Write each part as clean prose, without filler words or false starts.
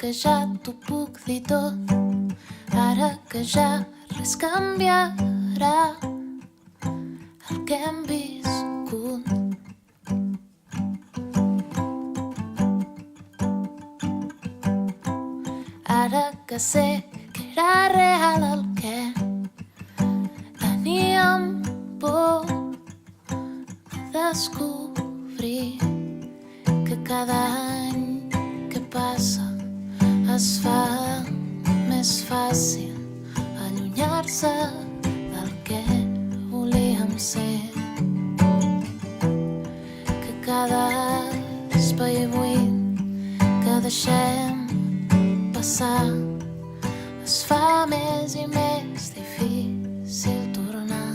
que ja t'ho puc dir tot, ara que ja res canviarà el que hem viscut. Ara que sé que era real el que teníem por de descobrir, que cada any que passa es fa més fàcil allunyar-se del que volíem ser, que cada espai buit que deixem passar es fa més i més difícil tornar.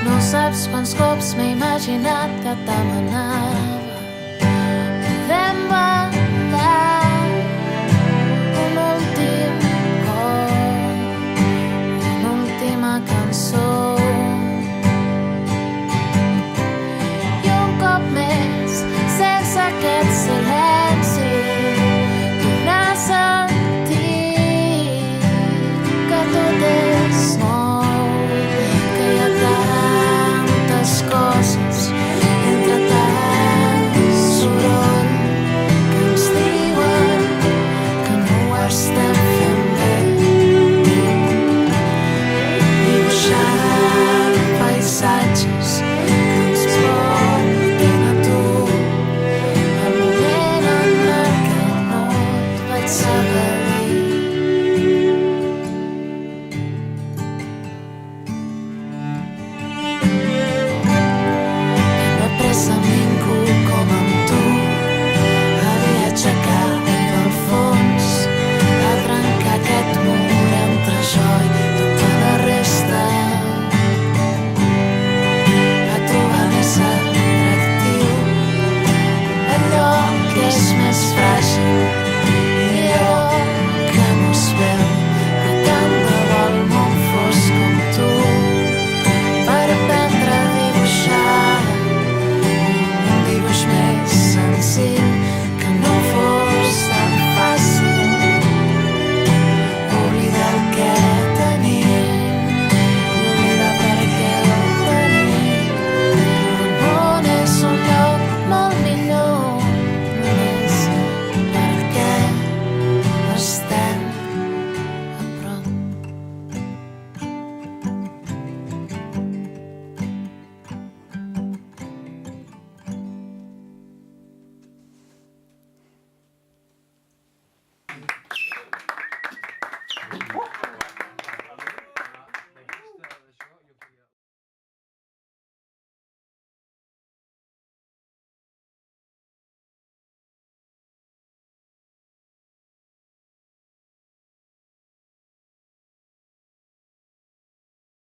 No saps quants cops m'he imaginat que t'amanava. Podem ballar un últim cop, una última cançó, i un cop més, sense aquest silenci, tornar a sentir que tot és nou, que hi ha tantes coses entre tant soroll que ens diuen que no ho estem fent bé, dibuixant paisatges que ens portin a tu, el moment en el que no et vaig saber